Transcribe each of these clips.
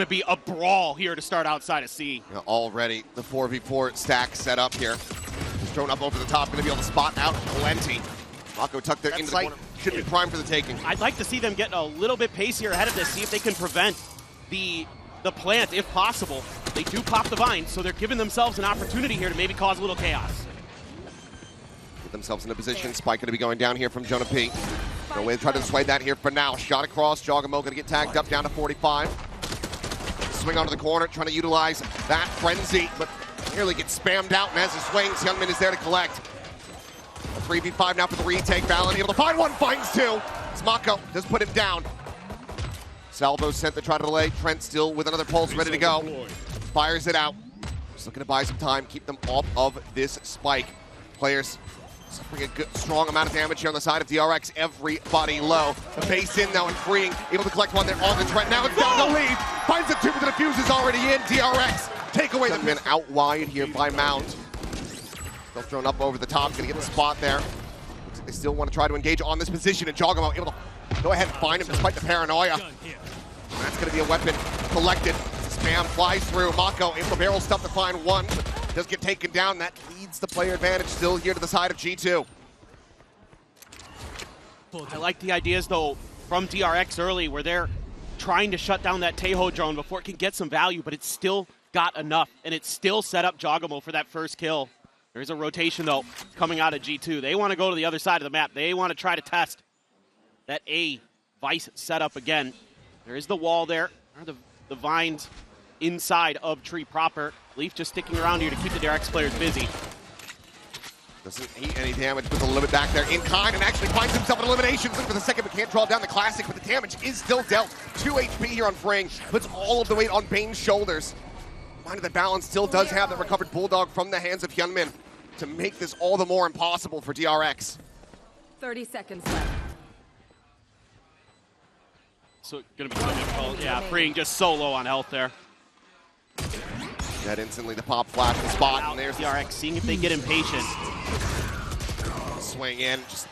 to be a brawl here to start outside of C. You know, already the 4v4 stack set up here. Just thrown up over the top, going to be able to spot out plenty. MaKo tucked there into the corner. Should be primed for the taking. I'd like to see them get a little bit pacier ahead of this, see if they can prevent the plant if possible. They do pop the vine, so they're giving themselves an opportunity here to maybe cause a little chaos. Get themselves in a position. Spike going to be going down here from JonahP. No way to try to dissuade that here for now. Shot across. jawgemo going to get tagged up down to 45. Swing onto the corner, trying to utilize that frenzy, but nearly gets spammed out. And as he swings, HYUNMIN is there to collect. A 3v5 now for the retake. valyn able to find one, finds two. It's MaKo, does put him down. Salvo sent to try to delay. Trent still with another pulse ready to go. Fires it out. Just looking to buy some time, keep them off of this spike. Players suffering a good, strong amount of damage here on the side of DRX. Everybody low. The base in now and freeing. Able to collect one there on the Trent. Now it's down to lead. Finds the two, but the defuse is already in. DRX take away the min out wide here by Mount. Still thrown up over the top. Gonna get the spot there. Looks like they still want to try to engage on this position. And jawgemo able to go ahead and find him despite the paranoia. And that's gonna be a weapon collected. Spam flies through. MaKo able to barrel stuff to find one, but does get taken down. That leads the player advantage still here to the side of G2. I like the ideas, though, from DRX early, where they're trying to shut down that Taeho drone before it can get some value, but it's still got enough, and it's still set up jawgemo for that first kill. There's a rotation, though, coming out of G2. They want to go to the other side of the map. They want to try to test that A Vice setup again. There is the wall there, or the vines inside of tree proper. Leaf just sticking around here to keep the DRX players busy. Doesn't eat any damage with the limit back there in kind, and actually finds himself an elimination. Looking for the second, but can't draw down the classic, but the damage is still dealt. 2 HP here on Fring, puts all of the weight on BeYN's shoulders. Mind that balance still does have that recovered Bulldog from the hands of HYUNMIN to make this all the more impossible for DRX. 30 seconds left. So gonna be so difficult. Yeah, Fring just so low on health there. That instantly the pop flash the spot, and there's DRX seeing if they get impatient. Swing in, just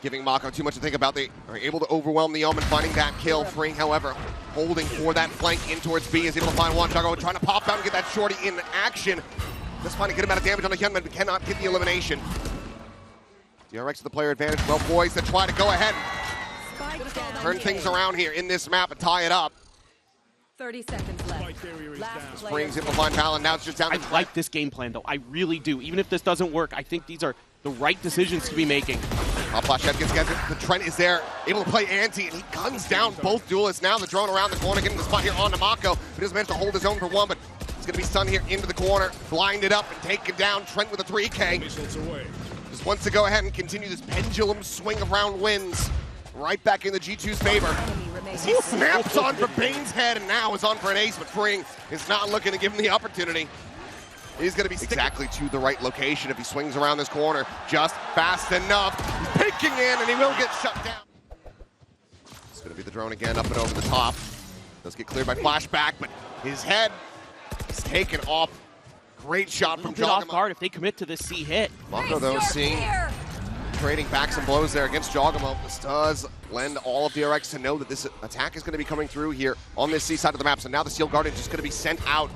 giving MaKo too much to think about. They are able to overwhelm the Omen, finding that kill. Fring, however, holding for that flank in towards B, is able to find one. jawgemo trying to pop out and get that shorty in action. Just finding a good amount of damage on the HYUNMIN, but cannot get the elimination. DRX with the player advantage, well poised to try to go ahead and turn things around here in this map and tie it up. 30 seconds left. Springs able to find valyn. Now it's just down to I like this game plan, though. I really do. Even if this doesn't work, I think these are the right decisions to be making. Pop flash head gets the Trent is there, able to play anti, and he guns down both duelists. Now the drone around the corner, getting the spot here on MaKo, but he doesn't manage to hold his own for one, but he's going to be stunned here into the corner, blinded up and taken down. Trent with a 3K. Just wants to go ahead and continue this pendulum swing of round wins. Right back in the G2's favor. He snaps on for BeYN's head and now is on for an ace, but Fring is not looking to give him the opportunity. He's going to be exactly to the right location if he swings around this corner just fast enough. He's peeking in and he will get shut down. It's going to be the drone again up and over the top. Does get cleared by Flashback, but his head is taken off. Great shot from jawgemo. Off jawgemo. guard if they commit to this C hit. MaKo though seeing trading back some blows there against jawgemo. This does lend all of DRX to know that this attack is going to be coming through here on this C side of the map. So now the Steel Guardian is just going to be sent out.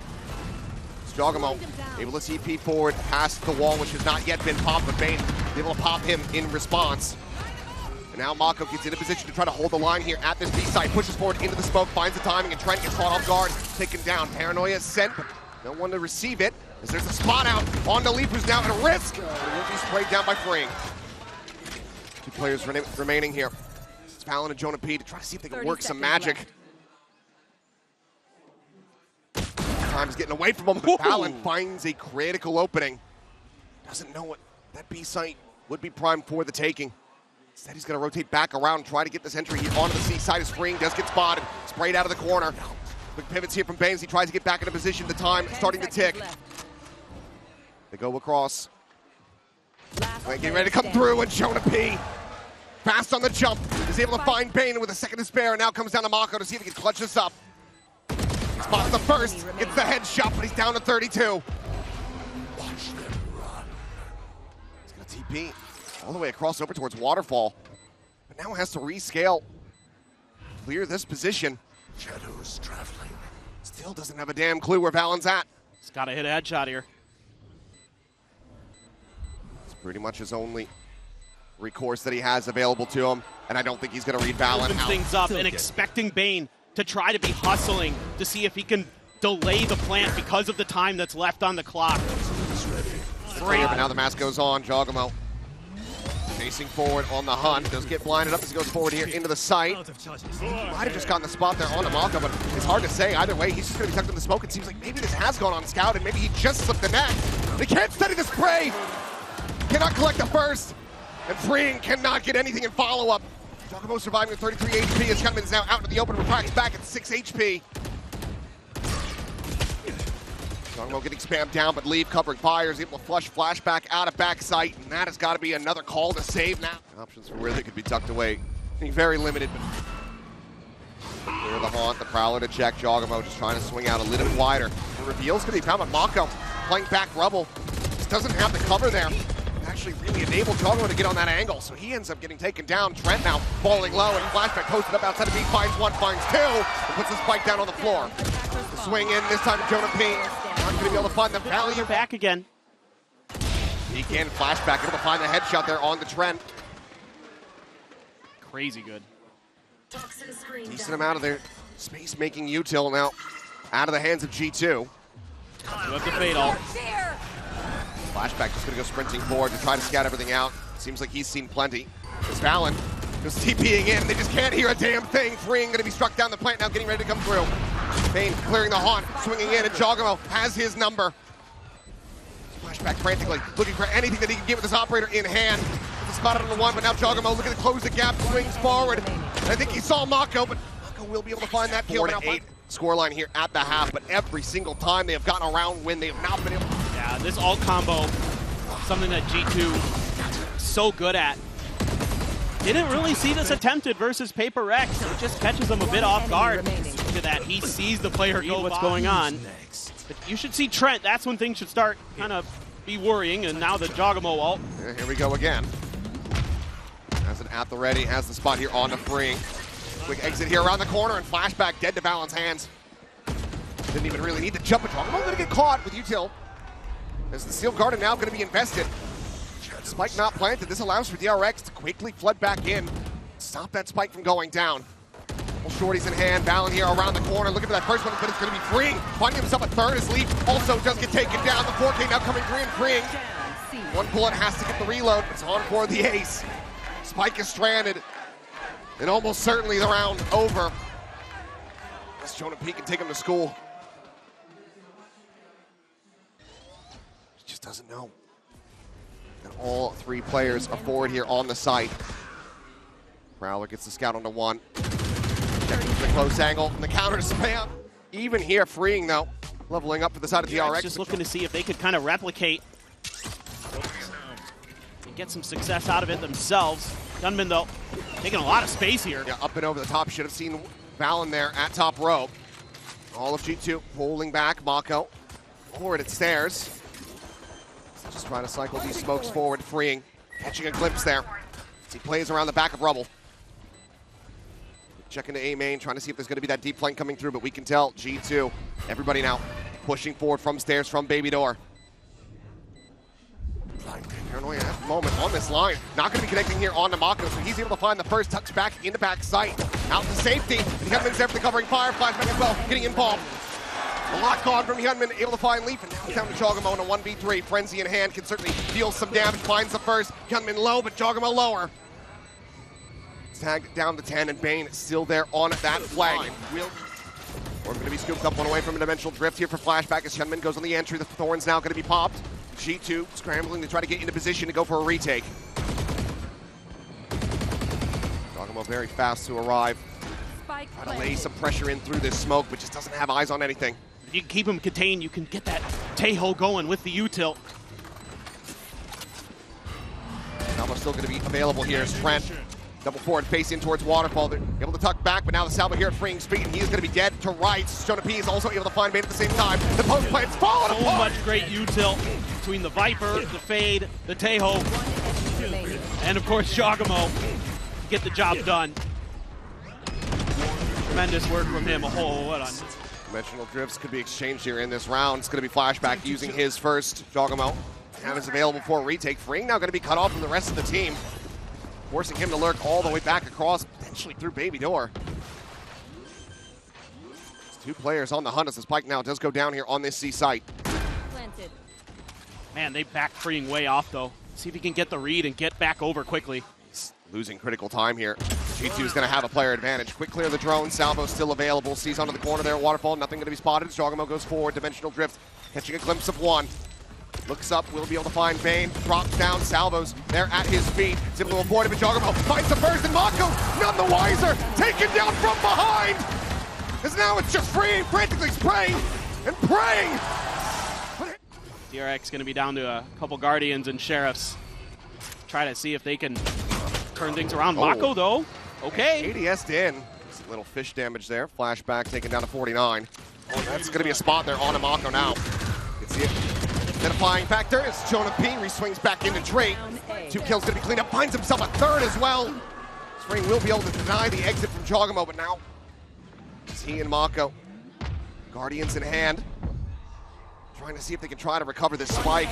It's jawgemo able to TP forward past the wall, which has not yet been popped, but BeYN able to pop him in response. And now MaKo gets in a position to try to hold the line here at this B side, pushes forward into the smoke, finds the timing, and Trent gets caught off guard, taken down. Paranoia sent, but no one to receive it, as there's a spot out on the Leaf, who's now at a risk. But he will be sprayed down by Fring. 2 players remaining here. It's valyn and JonahP to try to see if they can work some magic. Time's getting away from him, but valyn finds a critical opening. Doesn't know what that B site would be primed for the taking. Instead, he's going to rotate back around and try to get this entry here onto the C side of Spring. Does get spotted, sprayed out of the corner. Quick pivots here from BeYN as he tries to get back into position. The time starting to tick. They go across. Getting ready to come through, and JonahP, fast on the jump, is able to find BeYN with a second to spare, and now comes down to MaKo to see if he can clutch this up. Spots the first, gets the headshot, but he's down to 32. Watch them run. He's gonna TP all the way across over towards Waterfall, but now has to rescale, clear this position. Shadows traveling. It's Still doesn't have a damn clue where Valyn's at. He's got to hit a headshot here. It's pretty much his only recourse that he has available to him, and I don't think he's going to read Valyn Moving out. things up and expecting BeYN to try to be hustling to see if he can delay the plant because of the time that's left on the clock. But now the mask goes on. jawgemo chasing forward on the hunt. Does get blinded up as he goes forward here into the site. He might have just gotten the spot there on the MaKo, but it's hard to say. Either way, he's just going to be tucked in the smoke. It seems like maybe this has gone on scout, and maybe he just slipped the net. They can't steady the spray. Cannot collect the first. And freeing cannot get anything in follow-up. jawgemo surviving with 33 HP as HYUNMIN's now out into the open with cracks back at 6 HP. jawgemo getting spammed down, but leave covering fire, is able to flush Flashback out of back sight, and that has got to be another call to save now. Options for where they could be tucked away. Very limited, but clear the haunt, the Prowler to check. jawgemo just trying to swing out a little bit wider. The reveal's going to be found by MaKo, playing back rubble. Just doesn't have the cover there. Actually really enabled jawgemo to get on that angle, so he ends up getting taken down. Trent now falling low, and Flashback posted up outside of B, finds one, finds two, and puts the spike down on the floor. The swing in, this time to JonahP. Not going to be able to find the value. Back again. He can. Flashback able to find the headshot there on the Trent. Crazy good. Decent amount of their space making util now out of the hands of G2. You have the fade all. Flashback just going to go sprinting forward to try to scout everything out. Seems like he's seen plenty. It's Valyn just TPing in. They just can't hear a damn thing. freeing going to be struck down the plant now, getting ready to come through. BeYN clearing the haunt, swinging in, and jawgemo has his number. Flashback frantically looking for anything that he can get with his operator in hand. It's spotted on the one, but now jawgemo looking to close the gap, swings forward. I think he saw MaKo, but MaKo will be able to find that kill. 4-8 scoreline here at the half, but every single time they have gotten around when they have not been able to. Yeah, this alt combo, something that G2 so good at. Didn't really see this attempted versus Paper Rex. It just catches him a bit off guard. To that, he sees the player go what's going on. But you should see Trent. That's when things should start kind of be worrying. And now the jawgemo ult. Yeah, here we go again. Has it at the ready. Has the spot here on the freeing. Quick exit here around the corner, and Flashback dead to Valyn's hands. Didn't even really need to jump. jawgemo going to get caught with util. As the Sealed Garden now going to be invested. Spike not planted. This allows for DRX to quickly flood back in. Stop that spike from going down. Well, shorties in hand. Valyn here around the corner. Looking for that first one, but it's going to be freeing. Finding himself a third as Leaf also does get taken down. The 4K now coming free and freeing. One bullet has to get the reload. It's on for the ace. Spike is stranded. And almost certainly the round over. Unless JonahP can take him to school. He just doesn't know. And all three players are forward here on the site. Prowler gets the scout onto one. Checking the close angle and the counter spam. Even here, freeing though. Leveling up for the side of DRX. Just looking to see if they could kind of replicate and get some success out of it themselves. HYUNMIN though, taking a lot of space here. Yeah, up and over the top. Should have seen Valyn there at top row. All of G2 pulling back. MaKo forward at stairs. Just trying to cycle these smokes forward, freeing. Catching a glimpse there as he plays around the back of rubble. Checking to A main, trying to see if there's going to be that deep flank coming through, but we can tell G2, everybody now pushing forward from stairs, from baby door. Paranoia at the moment on this line. Not going to be connecting here on to MaKo, so he's able to find the first touch back in the back sight. Out to safety, and HYUNMIN's there for the covering fire. Flashback as well, getting involved. A lock on from HYUNMIN, able to find Leaf, and now he's down to jawgemo in a 1v3. Frenzy in hand, can certainly deal some damage, finds the first. HYUNMIN low, but jawgemo lower. Tagged down to 10, and BeYN still there on that flag. We're going to be scooped up one away from a dimensional drift here for Flashback as HYUNMIN goes on the entry. The Thorn's now going to be popped. G2 scrambling to try to get into position to go for a retake. jawgemo very fast to arrive. Try to lay some pressure in through this smoke, but just doesn't have eyes on anything. If you can keep him contained, you can get that Taeho going with the util. Salvo still going to be available here as Trent. Double forward, face in towards Waterfall. They're able to tuck back, but now the Salvo here at freeing speed, and he is going to be dead to rights. JonahP is also able to find BeYN at the same time. The post plant's falling apart. So much great util between the Viper, the Fade, the Taeho, and of course jawgemo. Get the job done. Tremendous work from him. Oh, what on. Dimensional drifts could be exchanged here in this round. It's going to be Flashback using his first. jawgemo. Ham is available for a retake. Freeing now going to be cut off from the rest of the team, forcing him to lurk all the way back across, potentially through Baby Door. There's 2 players on the hunt as the spike now does go down here on this C site. Planted. Man, they back Freeing way off, though. See if he can get the read and get back over quickly. He's losing critical time here. G2 is going to have a player advantage. Quick clear of the drone. Salvo still available. Sees onto the corner there. Waterfall, nothing going to be spotted. jawgemo goes forward. Dimensional drift, catching a glimpse of one. Looks up, will be able to find BeYN. Drops down, Salvo's there at his feet. He's able to avoid it, but jawgemo finds the first, and MaKo, none the wiser, taken down from behind. As now it's just Freeing, frantically spraying and praying. DRX going to be down to a couple Guardians and Sheriffs. Try to see if they can turn things around. MaKo, though, okay. ADS'd in. Just a little fish damage there. Flashback taken down to 49. Oh, that's going to be a spot there on a MaKo now. You can see it. Identifying factor is JonahP. Re-swings back into Trey. 2 kills going to be cleaned up. Finds himself a third as well. Spring will be able to deny the exit from jawgemo, but now it's he and MaKo. Guardians in hand. Trying to see if they can try to recover this spike.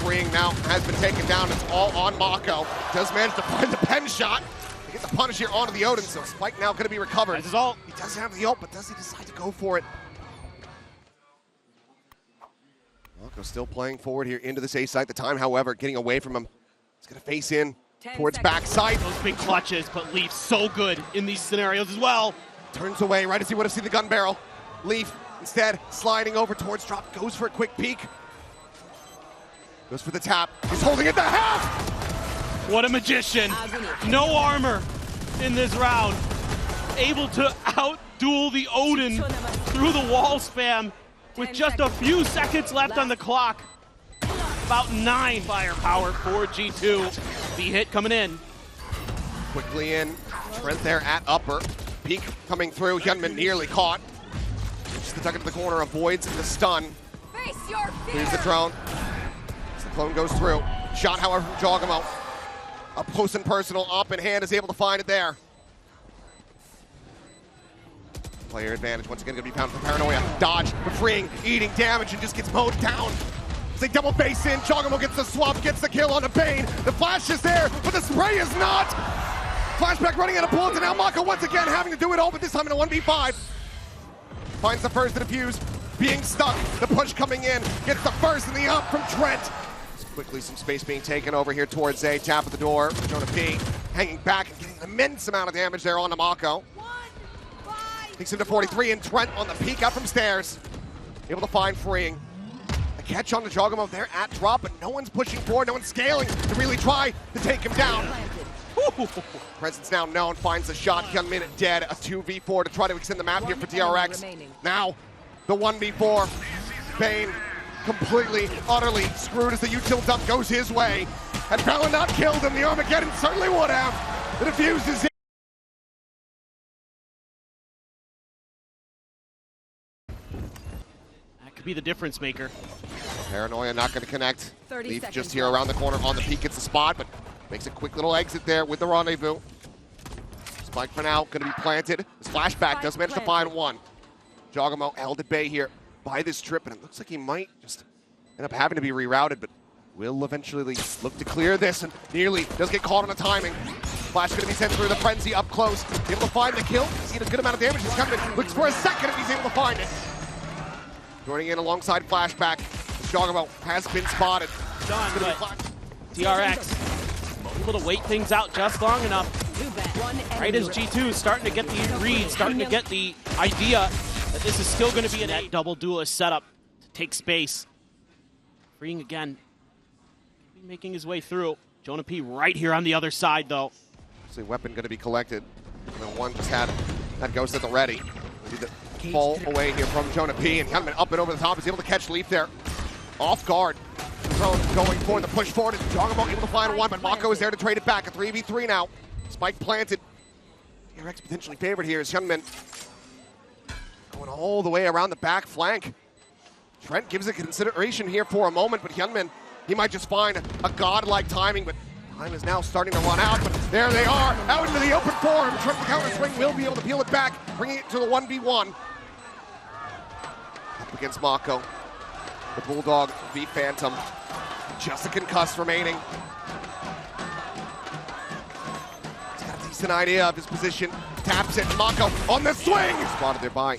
Freeing now has been taken down. It's all on MaKo. Does manage to find the pen shot. They get the punish here onto the Odin, so spike now going to be recovered. That's his ult. He does have the ult, but does he decide to go for it? MaKo still playing forward here into this A site. The time, however, getting away from him. He's going to face in towards backside. Those big clutches, but Leaf so good in these scenarios as well. Turns away right as he would have seen the gun barrel. Leaf instead sliding over towards drop. Goes for a quick peek. Goes for the tap. He's holding it the half. What a magician. No armor in this round. Able to out-duel the Odin through the wall spam. With just a few seconds left on the clock. About 9 firepower for G2. The hit coming in. Quickly in. Trent there at upper. Peek coming through. HYUNMIN nearly caught. Just the duck into the corner. Avoids the stun. Face your fear. Here's the drone. As the clone goes through. Shot, however, from jawgemo. Up close and personal. Up in hand is able to find it there. Player advantage once again going to be found for Paranoia. Dodge, but Freeing, eating damage and just gets mowed down. As they double base in, jawgemo gets the swap, gets the kill on the BeYN. The flash is there, but the spray is not. Flashback running out of bullets, and now MaKo once again having to do it all, but this time in a 1v5. Finds the first to defuse, being stuck. The push coming in, gets the first in the up from Trent. Quickly some space being taken over here towards A. Tap at the door. JonahP hanging back and getting an immense amount of damage there on the MaKo. Takes him to 43, and Trent on the peek out from stairs. Able to find Freeing. A catch on the jawgemo there at drop, but no one's pushing forward, no one's scaling to really try to take him down. Presence now known, finds the shot. HYUNMIN dead. A 2v4 to try to extend the map here for DRX. Now, the 1v4. BeYN completely, utterly screwed as the util dump goes his way. Had Valorant not killed him, the Armageddon certainly would have. The defuse is in. Be the difference maker. Paranoia not going to connect. 30 Leaf seconds just here around the corner on the peak, gets the spot, but makes a quick little exit there with the rendezvous. Spike for now, going to be planted. This flashback does manage to find one. jawgemo held at bay here by this trip, and it looks like he might just end up having to be rerouted, but will eventually look to clear this, and nearly does get caught on the timing. Flash going to be sent through the frenzy up close. Able to find the kill. Seen a good amount of damage. He's coming. Looks for a second if he's able to find it. Joining in alongside Flashback. jawgemo has been spotted. Done, but DRX able to wait things out just long enough. Right as G2 is starting to get the read, starting to get the idea that this is still going to be a double duelist setup to take space. Freeing again, making his way through. JonahP right here on the other side, though. So weapon going to be collected. And then one just had that ghost at the ready. Fall away here from JonahP, and HYUNMIN up and over the top. Is able to catch Leaf there. Off guard. Drone going for the push forward. jawgemo able to find one, but MaKo is there to trade it back. A 3v3 now. Spike planted. DRX potentially favored here is HYUNMIN. Going all the way around the back flank. Trent gives it consideration here for a moment, but HYUNMIN, he might just find a godlike timing, but time is now starting to run out, but there they are, out into the open for him. Trent the counter swing will be able to peel it back, bringing it to the 1v1. against MaKo. The Bulldog v Phantom. Just a concussed remaining. He's got a decent idea of his position. Taps it. MaKo on the swing. Spotted there by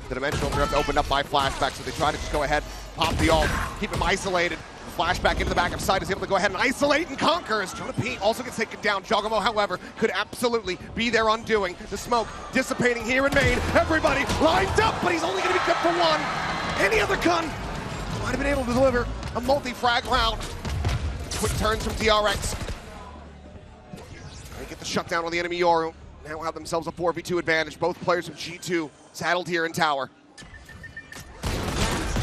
the dimensional drift, opened up by Flashback, so they try to just go ahead, pop the ult, keep him isolated. Flashback into the back of sight is able to go ahead and isolate and conquer as JonahP also gets taken down. jawgemo, however, could absolutely be their undoing. The smoke dissipating here in main. Everybody lined up, but he's only going to be good for one. Any other gun might have been able to deliver a multi-frag round. Quick turns from DRX. They get the shutdown on the enemy Yoru. Now have themselves a 4v2 advantage. Both players from G2 saddled here in tower.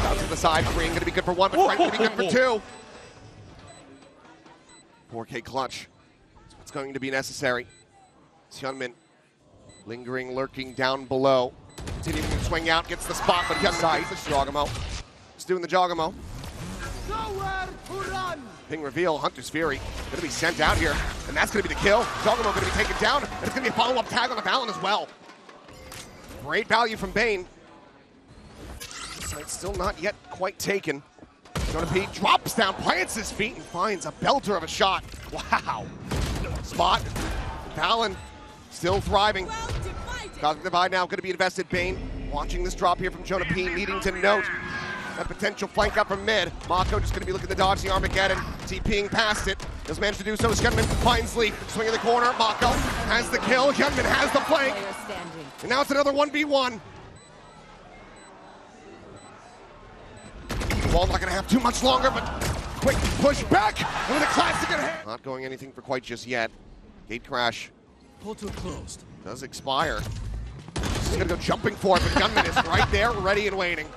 Out to the side, Green gonna be good for one, but Trent gonna be good for two. 4K clutch. That's what's going to be necessary. HYUNMIN lingering, lurking down below. Continuing to swing out, gets the spot, but he has sight. jawgemo. He's doing the jawgemo. Nowhere to run. Ping reveal, Hunter's Fury gonna be sent out here, and that's gonna be the kill. jawgemo gonna be taken down, and it's gonna be a follow-up tag on the valyn as well. Great value from BeYN. Site's still not yet quite taken. JonahP drops down, plants his feet, and finds a belter of a shot. Wow. Spot. valyn still thriving. Cosmic Divide now going to be invested. BeYN watching this drop here from JonahP, needing to note that potential flank up from mid. MaKo just going to be looking to dodge the Armageddon. TPing past it. Does manage to do so. HYUNMIN finds Lee. Swing in the corner. MaKo has the kill. HYUNMIN has the flank. And now it's another 1v1. Wall not going to have too much longer, but quick push back with a classic in hand. Not going anything for quite just yet. Gate crash. Portal closed. Does expire. He's going to go jumping for it, but Gunman is right there, ready and waiting.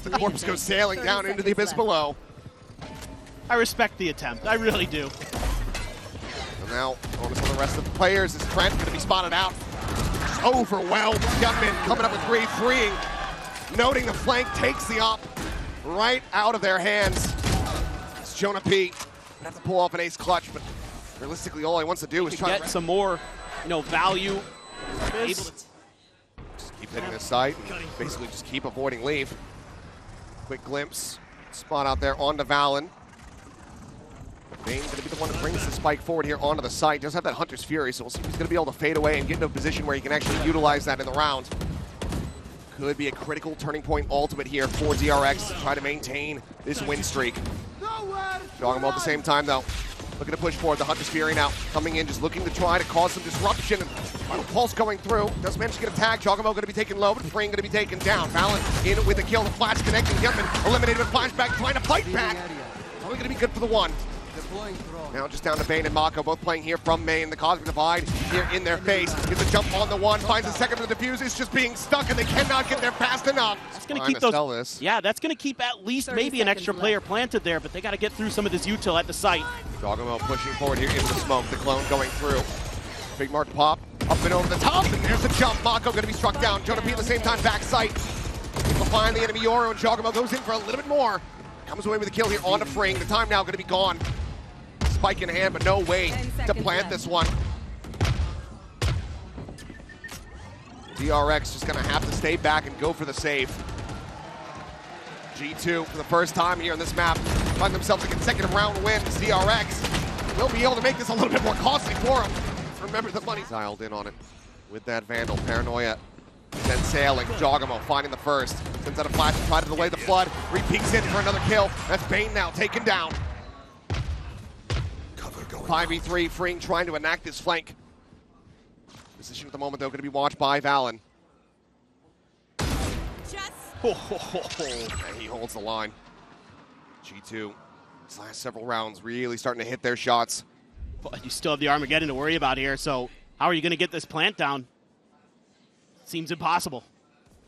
The corpse goes sailing down into the abyss below. I respect the attempt. I really do. And now, on to the rest of the players. Is Trent going to be spotted out? Just overwhelmed. Gunman coming up with 3, freeing. Noting the flank takes the op right out of their hands. It's JonahP. Gonna have to pull off an ace clutch, but realistically, all he wants to do is try to get some more, value. just keep hitting this site. Basically, just keep avoiding leave. Quick glimpse. Spot out there onto valyn. BeYN gonna be the one that brings the spike forward here onto the site. Does have that Hunter's Fury, so we'll see if he's gonna be able to fade away and get into a position where he can actually utilize that in the round. Could be a critical turning point ultimate here for DRX to try to maintain this win streak. jawgemo at the same time, though. Looking to push forward. The Hunter's Fury now coming in, just looking to try to cause some disruption. And final pulse going through. Does manage to get a tag. jawgemo going to be taken low, but freeing going to be taken down. valyn in with the kill. The flash connecting. HYUNMIN eliminated with Flashback, trying to fight back. It's only going to be good for the one. Now just down to BeYN and MaKo, both playing here from main. The Cosmic Divide here in their face. Gets a jump on the one, finds a second for the defuse. It's just being stuck, and they cannot get there fast enough. That's going to keep those. Yeah, that's going to keep at least maybe an extra player planted there, but they got to get through some of this util at the site. jawgemo pushing forward here into the smoke. The clone going through. Big mark pop, up and over the top, and there's the jump. MaKo going to be struck down. JonahP at the same time back sight. Able to find the enemy Yoru, and jawgemo goes in for a little bit more. Comes away with a kill here on the Fring. The time now going to be gone. Spike in hand, but no way to plant this one. DRX just gonna have to stay back and go for the save. G2 for the first time here on this map find themselves a consecutive round win. DRX will be able to make this a little bit more costly for them. Remember the money dialed in on it with that Vandal. Paranoia then sailing. jawgemo finding the first. Sends out a flash to try to delay the flood. Repeats in for another kill. That's BeYN now taken down. 5v3, freeing, trying to enact this flank. Position at the moment, though, going to be watched by valyn. And he holds the line. G2, these last several rounds, really starting to hit their shots. But you still have the Armageddon to worry about here, so how are you going to get this plant down? Seems impossible.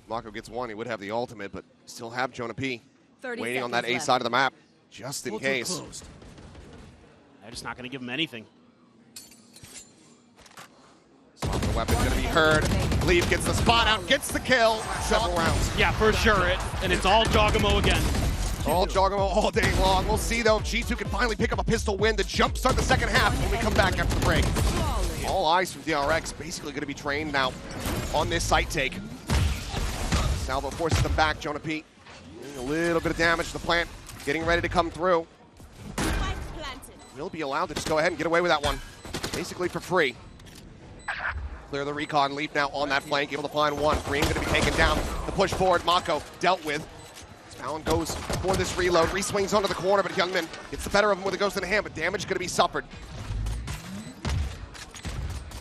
MaKo gets one, he would have the ultimate, but still have JonahP waiting on that A left. side of the map, just in case. They're just not going to give him anything. The weapon's going to be heard. Leave gets the spot out, gets the kill. Several rounds. Yeah, for sure. And it's all jawgemo again. All jawgemo all day long. We'll see, though, if G2 can finally pick up a pistol win to jumpstart the second half when we come back after the break. All eyes from DRX basically going to be trained now on this site take. Salvo forces them back. JonahP doing a little bit of damage to the plant, getting ready to come through. Will be allowed to just go ahead and get away with that one, basically for free. Clear the recon. Leaf now on that flank, able to find one. Green going to be taken down. The push forward, MaKo dealt with. Valyn goes for this reload, re-swings onto the corner, but HYUNMIN gets the better of him with a ghost in the hand, but damage going to be suffered.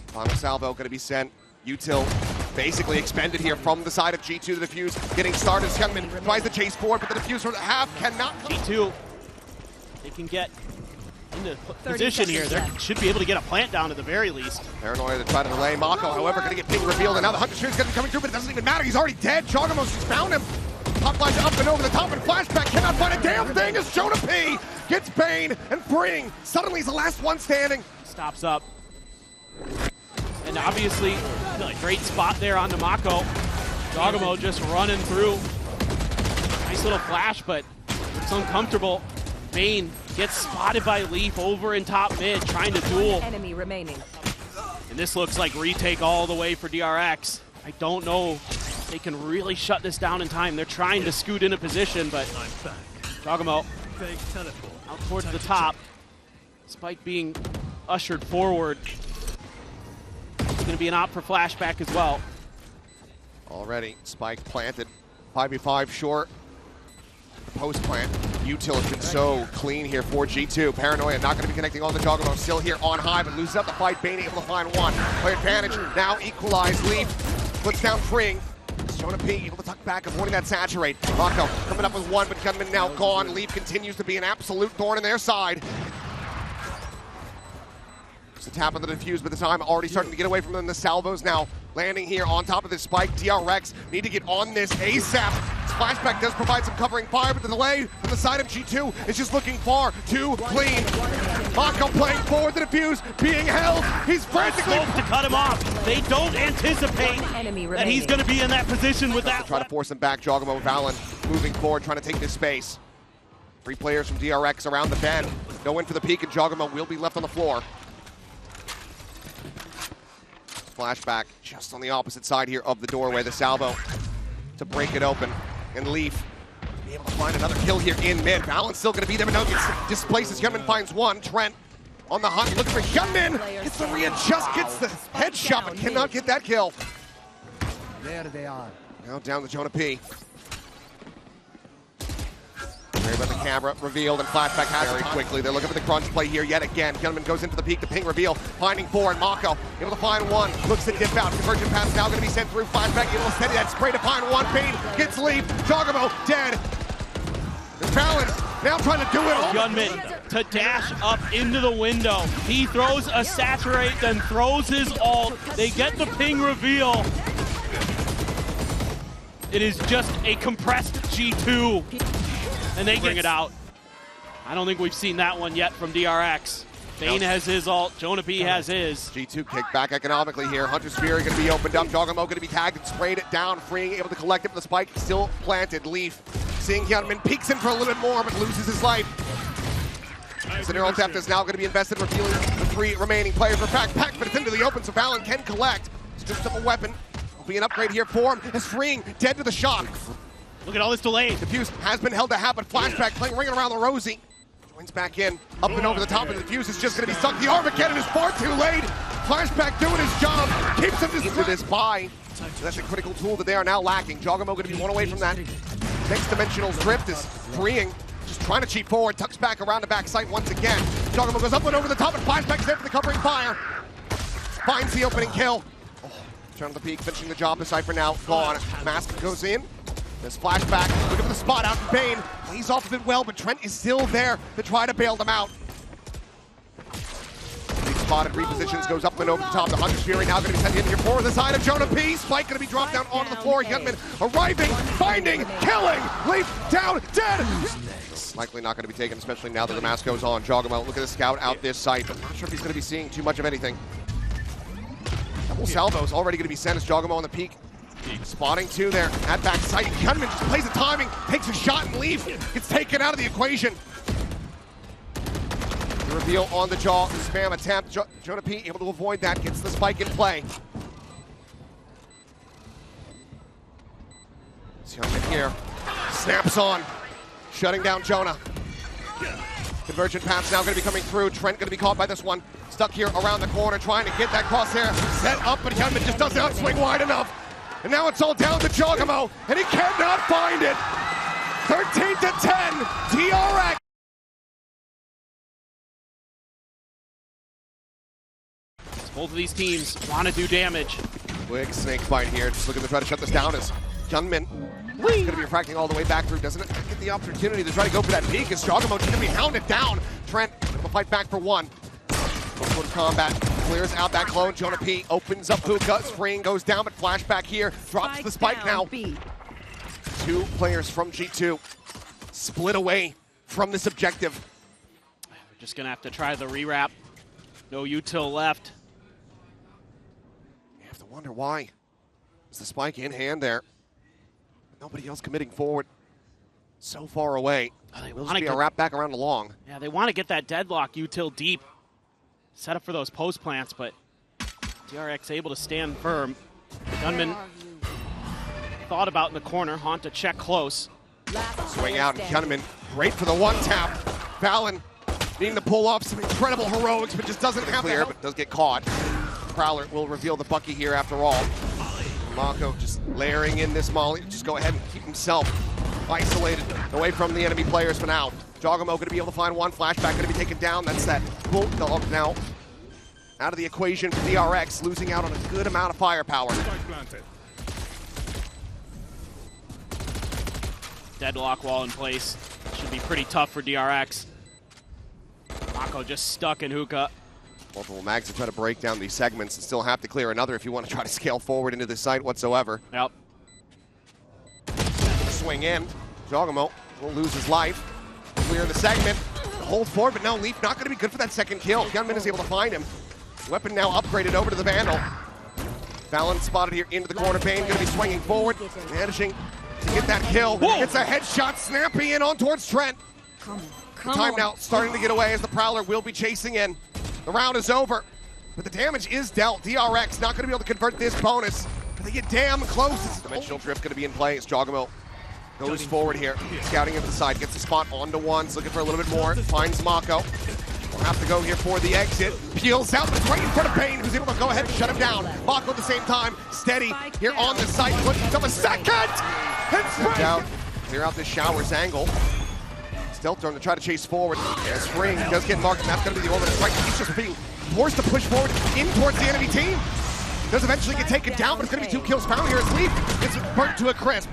Final salvo going to be sent. Util basically expended here from the side of G2. The defuse getting started. HYUNMIN tries to chase forward, but the defuse from the half cannot. G2, they can get into position here. They should be able to get a plant down at the very least. Paranoia to try to delay. MaKo, however, going to get ping revealed, and now the Hunter Spear is going to be coming through, but it doesn't even matter. He's already dead. jawgemo's just found him. Top flash up and over the top, and Flashback cannot find a damn thing as JonahP gets BeYN and Bring. Suddenly he's the last one standing. Stops up. And obviously, a great spot there on the MaKo. jawgemo just running through. Nice little flash, but it's uncomfortable. BeYN gets spotted by Leaf over in top mid, trying to duel. Enemy remaining. And this looks like retake all the way for DRX. I don't know if they can really shut this down in time. They're trying to scoot into position, but jawgemo out towards the top, despite being ushered forward. It's going to be an op for Flashback as well. Already, spike planted. 5v5 short. Post plant. Util has been so clean here for G2. Paranoia not going to be connecting on the jawgemo. Still here on high, but loses up the fight. BeYN able to find one. Play advantage. Now equalized. Leaf puts down Fring. JonahP able to tuck back, avoiding that saturate. MaKo coming up with one, but HYUNMIN now gone. Leaf continues to be an absolute thorn in their side. Just a tap on the defuse, but the time already starting to get away from them. The salvos now landing here on top of this spike. DRX need to get on this ASAP. Flashback does provide some covering fire, but the delay from the side of G2 is just looking far too clean. MaKo playing forward, the defuse being held. He's frantically to cut him off. They don't anticipate that he's going to be in that position with that. Try to force him back. jawgemo, Valyn moving forward, trying to take this space. 3 players from DRX around the bend. Go in for the peek, and jawgemo will be left on the floor. Flashback just on the opposite side here of the doorway. The salvo to break it open. And Leaf be able to find another kill here in mid. Valyn's still going to be there, but no, gets displaces. HYUNMIN finds one. Trent on the hunt, looking for HYUNMIN. Gets the readjust, gets the headshot, but cannot get that kill. There they are. Now down to JonahP. Worry about the camera, revealed, and Flashback has very quickly. They're looking for the crunch play here yet again. HYUNMIN goes into the peak, the ping reveal, finding 4, and MaKo able to find one. Looks to dip out. Conversion pass now going to be sent through. Flashback able to steady that spray to find one. BeYN gets Leaf. jawgemo dead. The Valyn now trying to do it all. HYUNMIN to dash up into the window. He throws a saturate, then throws his ult. They get the ping reveal. It is just a compressed G2. And they bring it out. I don't think we've seen that one yet from DRX. BeYN has his ult, JonahP has his. G2 kick back economically here. Hunter Spear going to be opened up. jawgemo going to be tagged and sprayed it down. Freeing, able to collect it, but the spike still planted. Leaf seeing HYUNMIN peeks in for a little bit more, but loses his life. Scenario theft is now going to be invested, revealing the 3 remaining players for Pack, but it's into the open, so Valyn can collect. Strips up a weapon. Will be an upgrade here for him. As Freeing dead to the shock. Look at all this delay. Defuse has been held to half, but Flashback playing ringing around the Rosie. Joins back in, up and over the top, and the Defuse is just going to be stuck. The Armageddon is far too late. Flashback doing his job, keeps him into this buy. So that's a critical tool that they are now lacking. jawgemo going to be one away from that. Next dimensional drift is Freeing, just trying to cheat forward, tucks back around the back sight once again. jawgemo goes up and over the top, and Flashback's there for the covering fire. Finds the opening kill. Turn to the peak, finishing the job. The Cypher now gone. Mask goes in. This Flashback, looking for the spot out. BeYN plays off of it well, but Trent is still there to try to bail them out. Spotted, repositions, goes up and over the top. The Hunter Fury now going to be sent in here for the side of JonahP. Spike going to be dropped down onto the floor. HYUNMIN arriving, finding, killing. Leaf down, dead. Likely not going to be taken, especially now that the mask goes on. jawgemo, look at the scout out this site, but I'm not sure if he's going to be seeing too much of anything. Double salvos already going to be sent as jawgemo on the peak. Spotting 2 there at back sight. HYUNMIN just plays the timing, takes a shot, and Leaf gets taken out of the equation. The reveal on the jaw, the spam attempt. JonahP able to avoid that, gets the spike in play. HYUNMIN here. Snaps on. Shutting down Jonah. Convergent path's now going to be coming through. Trent going to be caught by this one. Stuck here around the corner, trying to get that crosshair set up, but HYUNMIN just does not swing wide enough. And now it's all down to jawgemo, and he cannot find it. 13-10, DRX. Both of these teams want to do damage. Quick snake bite here, just looking to try to shut this down as HYUNMIN is going to be refracting all the way back through. Doesn't get the opportunity to try to go for that peek as jawgemo just going to be hounded down. Trent will fight back for one. Close quarter combat, clears out that clone. JonahP opens up hookah, Spring goes down, but Flashback here, drops the spike now. Two players from G2 split away from this objective. We're just going to have to try the rewrap. No util left. You have to wonder why. Is the spike in hand there? Nobody else committing forward. So far away. They Will want just to be a wrap back around the long. Yeah, they want to get that deadlock util deep. Set up for those post plants, but DRX able to stand firm. HYUNMIN thought about in the corner. Haunt to check close. Swing out, and HYUNMIN great for the one tap. valyn needing to pull off some incredible heroics, but just doesn't have clear, but does get caught. Prowler will reveal the Bucky here after all. MaKo just layering in this molly. Just go ahead and keep himself isolated away from the enemy players for now. jawgemo going to be able to find one. Flashback going to be taken down. That's that bulldog now out of the equation for DRX, losing out on a good amount of firepower. Deadlock wall in place. Should be pretty tough for DRX. MaKo just stuck in hookah. Multiple mags to try to break down these segments and still have to clear another if you want to try to scale forward into this site whatsoever. Yep. Swing in. jawgemo will lose his life. Clear the segment. Hold forward, but now Leaf not going to be good for that second kill. HYUNMIN is able to find him. Weapon now upgraded over to the Vandal. valyn spotted here into the corner. BeYN going to be swinging forward, managing to get that kill. It's a headshot, snappy in on towards Trent. The time now starting to get away as the Prowler will be chasing in. The round is over, but the damage is dealt. DRX not going to be able to convert this bonus, but they get damn close. Dimensional drift going to be in play as jawgemo goes forward here, scouting at the side, gets the spot onto ones, looking for a little bit more, finds MaKo. Will have to go here for the exit. Peels out, but it's right in front of BeYN, who's able to go ahead and shut him down. MaKo at the same time, steady here on the site, puts himself a second! And Spring! Out, clear out this Showers angle. Stealth turn to try to chase forward. As Spring does get marked, and that's going to be the ultimate strike. He's just being forced to push forward in towards the enemy team. Does eventually get taken down, but it's going to be 2 kills found here as Leaf gets burnt to a crisp.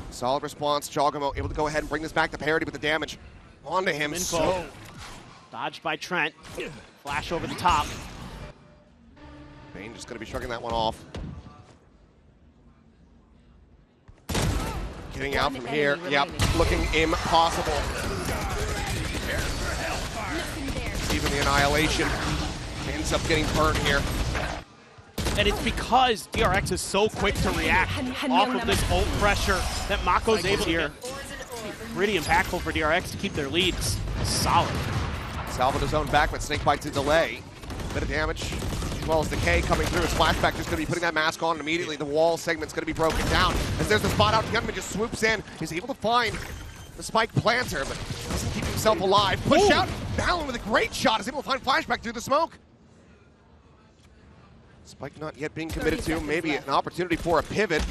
Solid response. jawgemo able to go ahead and bring this back to parity, but the damage onto him. So dodged by Trent. Flash over the top. BeYN just going to be shrugging that one off. Getting out from here, yep, looking impossible. Even the Annihilation ends up getting burnt here. And it's because DRX is so quick to react off of this ult pressure that MaKo's able here. Pretty impactful for DRX to keep their leads solid. Salvador's his own back, but snake bite to delay. Bit of damage, as well as decay coming through. His Flashback just going to be putting that mask on, and immediately the wall segment's going to be broken down. As there's the spot out, HYUNMIN just swoops in. He's able to find the spike planter, but doesn't keep himself alive. Push out, valyn with a great shot is able to find Flashback through the smoke. Spike not yet being committed to, maybe an opportunity for a pivot.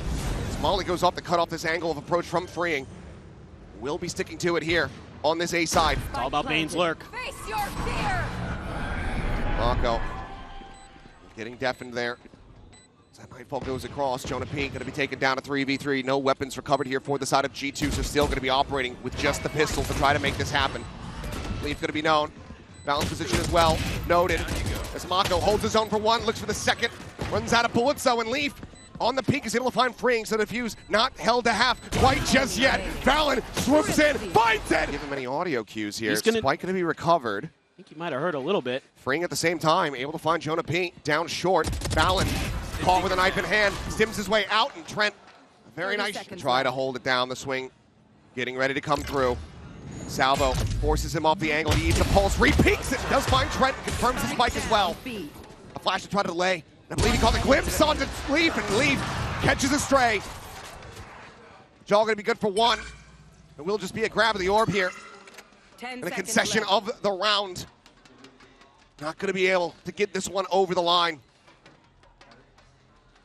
As Molly goes off to cut off this angle of approach from freeing. Will be sticking to it here on this A side. It's all about BeYN's lurk. Face your fear. MaKo getting deafened there. As that Nightfall goes across, JonahP going to be taken down to 3v3. No weapons recovered here for the side of G2, so still going to be operating with just the pistol to try to make this happen. Leaf going to be known. Balance position as well, noted. As MaKo holds his own for one, looks for the second, runs out of bullets though, and Leaf on the peak is able to find freeing, so the fuse not held to half quite just yet. valyn swoops in, finds it! Give him any audio cues here. Spike going to be recovered. I think he might have hurt a little bit. Freeing at the same time, able to find JonahP down short. valyn caught with a knife in hand, stims his way out, and Trent, very nice, try to hold it down. The swing getting ready to come through. Salvo forces him off the angle. He eats a pulse, re-peeks it, does find Trent, confirms the spike as well. A flash to try to delay. I believe he caught a glimpse onto Leaf, and Leaf catches a stray. Jaw gonna be good for one. It will just be a grab of the orb here. 10 And a seconds concession left. of the round. Not gonna be able to get this one over the line.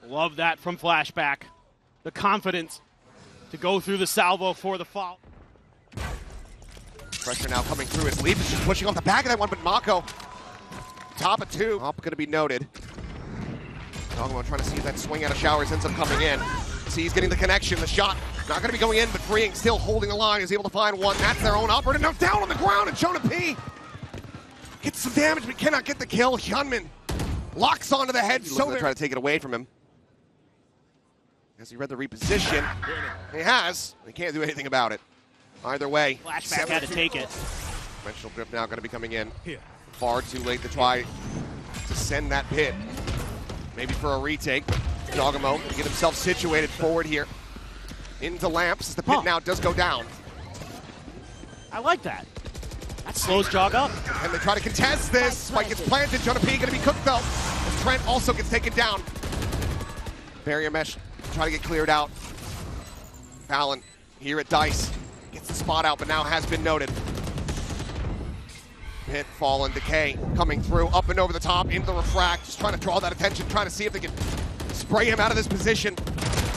Love that from Flashback. The confidence to go through the salvo for the fall. Pressure now coming through as Leaf is just pushing off the back of that one, but MaKo, top of two. Up gonna be noted. jawgemo trying to see if that swing out of showers ends up coming in. See, he's getting the connection, the shot. Not gonna be going in, but freeing, still holding the line. He's able to find one. That's their own operator. Now down on the ground, and JonahP gets some damage, but cannot get the kill. HYUNMIN locks onto the head. So they try to take it away from him. Has he read the reposition? He has. He can't do anything about it. Either way. Flashback had to take it. Dimensional drift now going to be coming in. Far too late to try to send that pit. Maybe for a retake. jawgemo to get himself situated forward here. Into lamps as the pit now does go down. I like that. That slows Jog up. And they try to contest this. Spike gets planted. JonahP going to be cooked though. As Trent also gets taken down. Barrier mesh trying to get cleared out. Valyn here at Dice. Gets the spot out, but now has been noted. Hit, fall, and decay coming through, up and over the top, into the refract, just trying to draw that attention, trying to see if they can spray him out of this position.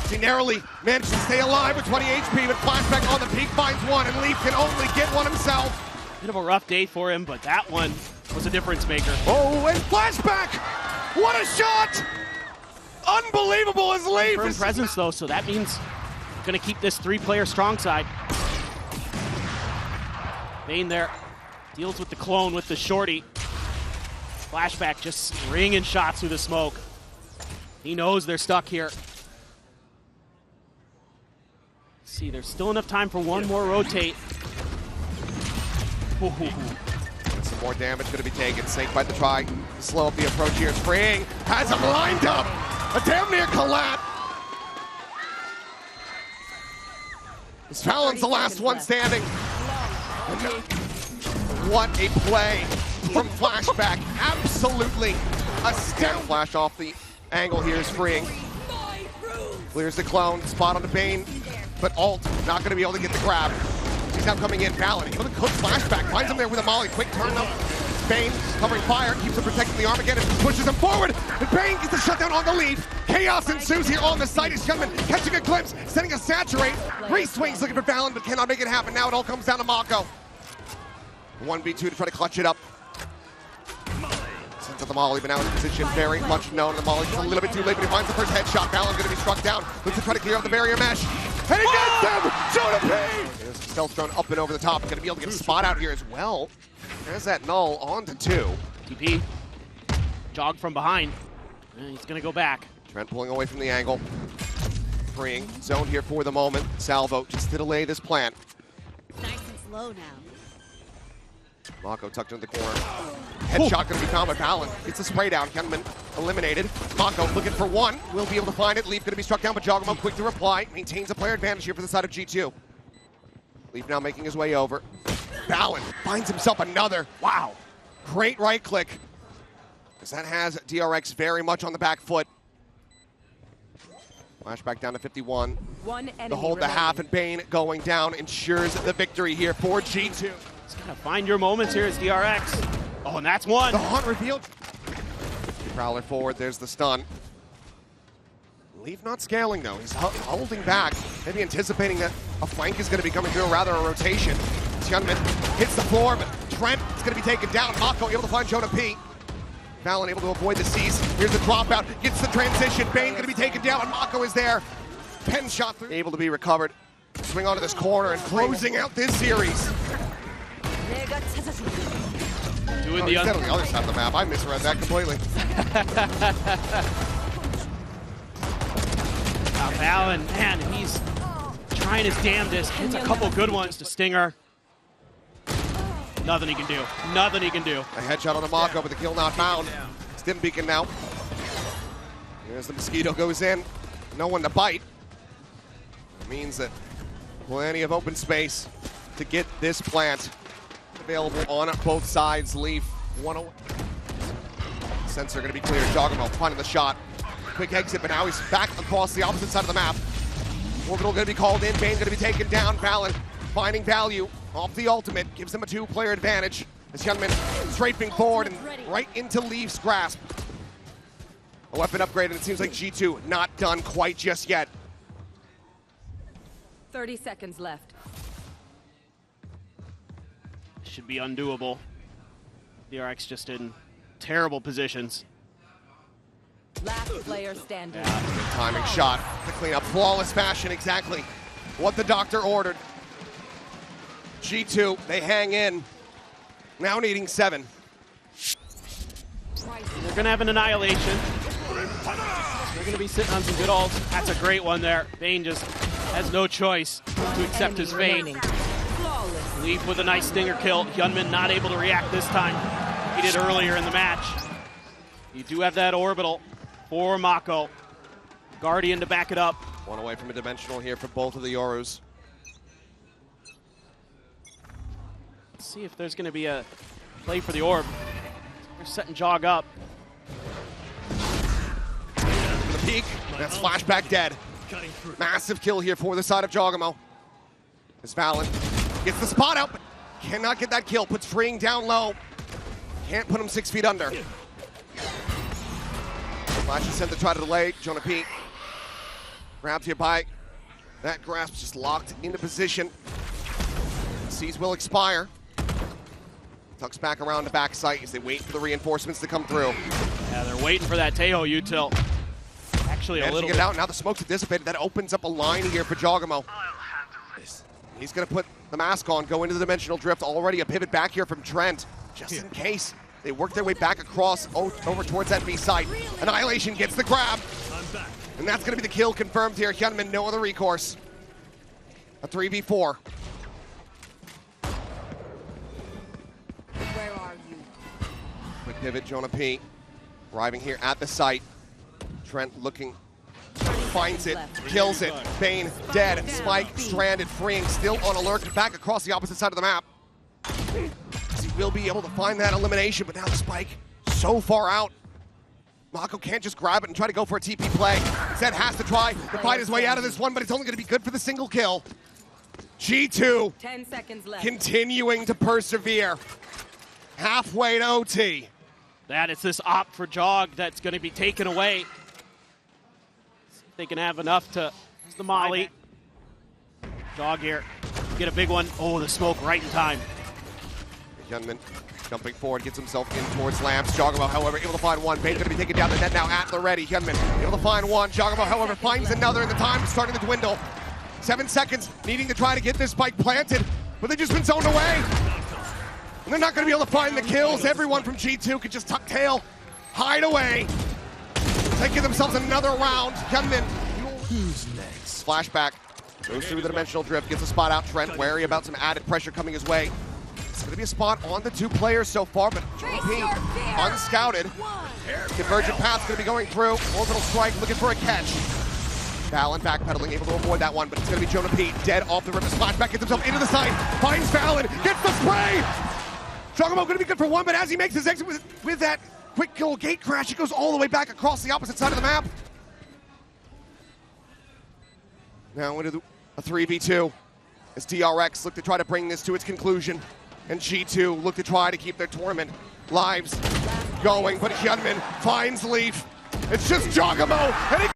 He narrowly managed to stay alive with 20 HP, but Flashback on the peak finds one, and Leaf can only get one himself. Bit of a rough day for him, but that one was a difference maker. Oh, and Flashback! What a shot! Unbelievable as Leaf! Firm presence though, so that means gonna keep this three-player strong side. BeYN there deals with the clone with the shorty. Flashback just ringing shots through the smoke. He knows they're stuck here. Let's see, there's still enough time for one more rotate. Some more damage going to be taken. Snakebite to try to slow up the approach here. Spring has him lined up. A damn near collapse. This Valyn's the last one standing. What a play from Flashback. Absolutely astounding. Flash off the angle here is freeing. Clears the clone. Spot on the BeYN. But Alt not going to be able to get the grab. He's now coming in. Valyn able to cook Flashback. Finds him there with a molly. Quick turn though. BeYN covering fire. Keeps him protecting the Armageddon. Pushes him forward. And BeYN gets the shutdown on the Leaf. Chaos ensues here on the site. Is HYUNMIN catching a glimpse. Sending a saturate. Re-swings looking for Valyn, but cannot make it happen. Now it all comes down to MaKo. 1v2 to try to clutch it up. Sends out the molly, but now in position very much known. The molly's a little bit too late, but he finds the first headshot. Valyn's going to be struck down. Looks to try to clear out the barrier mesh. And he gets him! JonahP! There's stealth drone up and over the top. Going to be able to get a spot out here as well. There's that null on to two. TP. Jog from behind. And he's going to go back. Trent pulling away from the angle. Freeing. Zone here for the moment. Salvo just to delay this plant. Nice and slow now. MaKo tucked into the corner. Headshot going to be found by Valyn. Gets the spray down. HYUNMIN eliminated. MaKo looking for one. Will be able to find it. Leaf going to be struck down, but jawgemo quick to reply. Maintains a player advantage here for the side of G2. Leaf now making his way over. Valyn finds himself another. Wow. Great right click. Because that has DRX very much on the back foot. Flashback down to 51. One enemy The hold the remaining. half, and BeYN going down ensures the victory here for G2. Just gotta find your moments here as DRX. Oh, and that's one. The hunt revealed. Prowler forward, there's the stun. Leaf not scaling though, he's holding back. Maybe anticipating that a flank is gonna be coming through, or rather a rotation. HYUNMIN hits the floor, but Trent is gonna be taken down. MaKo able to find JonahP. Valyn able to avoid the seize. Here's the dropout, gets the transition. BeYN gonna be taken down, and MaKo is there. Pen shot through. Able to be recovered. Swing onto this corner and closing out this series. Doing He's dead on the other side of the map. I misread that completely. Valyn, man, he's trying his damnedest. Hits a couple good ones to Stinger. Nothing he can do. Nothing he can do. A headshot on the MaKo, but the kill not found. Stim beacon now. Here's the mosquito goes in. No one to bite. It means that plenty of open space to get this plant. Available on both sides. Leaf 101. Sensor going to be clear. jawgemo finding the shot. Quick exit, but now he's back across the opposite side of the map. Orbital going to be called in. BeYN going to be taken down. Valyn finding value off the ultimate. Gives them a 2-player advantage. As HYUNMIN strafing forward and right into Leaf's grasp. A weapon upgrade, and it seems like G2 not done quite just yet. 30 seconds left. Should be undoable. DRX just in terrible positions. Last player standing. Timing shot to clean up. Flawless fashion, exactly what the doctor ordered. G2, they hang in. Now needing 7. They're going to have an annihilation. They're going to be sitting on some good ults. That's a great one there. BeYN just has no choice to accept his fate. Leaf with a nice stinger kill. HYUNMIN not able to react this time. He did earlier in the match. You do have that orbital for MaKo. Guardian to back it up. One away from a dimensional here for both of the Yorus. Let's see if there's going to be a play for the orb. They're setting Jog up. The peak. That's Flashback dead. Massive kill here for the side of jawgemo. As Valyn gets the spot out, but cannot get that kill. Puts Freeing down low. Can't put him 6 feet under. Flash is sent to try to delay. JonahP grabs here by that grasp, just locked into position. Seas will expire. Tucks back around to back site as they wait for the reinforcements to come through. Yeah, they're waiting for that Taeho util. Actually, a little get it out. Now the smokes have dissipated. That opens up a line here for jawgemo. He's going to put the mask on, go into the dimensional drift. Already a pivot back here from Trent, just in case they work their way back across over towards that B site. Annihilation gets the grab, and that's going to be the kill confirmed here. HYUNMIN, no other recourse. A 3v4. Where are you? Quick pivot, JonahP arriving here at the site. Trent looking, finds it, kills it. BeYN dead, Spike stranded, Freeing still on alert, back across the opposite side of the map. He will be able to find that elimination, but now the Spike so far out. MaKo can't just grab it and try to go for a TP play. Zed has to try to fight his way out of this one, but it's only going to be good for the single kill. G2 10 seconds left. continuing to persevere. Halfway to OT. That is this op for Jog that's going to be taken away. See if they can have enough to use the molly. Jog here, get a big one. Oh, the smoke right in time. HYUNMIN jumping forward, gets himself in towards Lamps. jawgemo, however, able to find one. BeYN going to be taken down the net now at the ready. HYUNMIN able to find one. jawgemo, however, finds another, and the time is starting to dwindle. 7 seconds, needing to try to get this spike planted, but they've just been zoned away. And they're not going to be able to find the kills. Everyone from G2 could just tuck tail, hide away, taking themselves another round. HYUNMIN, who's next? Flashback goes through the dimensional drift, gets a spot out. Trent wary about some added pressure coming his way. It's going to be a spot on the 2 players so far, but JonahP unscouted. Convergent path's going to be going through. Orbital strike looking for a catch. Valyn backpedaling, able to avoid that one, but it's going to be JonahP dead off the rip. Flashback gets himself into the site, finds Valyn, gets the spray! jawgemo going to be good for one, but as he makes his exit with that quick kill gate crash, he goes all the way back across the opposite side of the map. Now into a 3v2 as DRX look to try to bring this to its conclusion, and G2 look to try to keep their tournament lives going, but HYUNMIN finds Leaf. It's just jawgemo, and he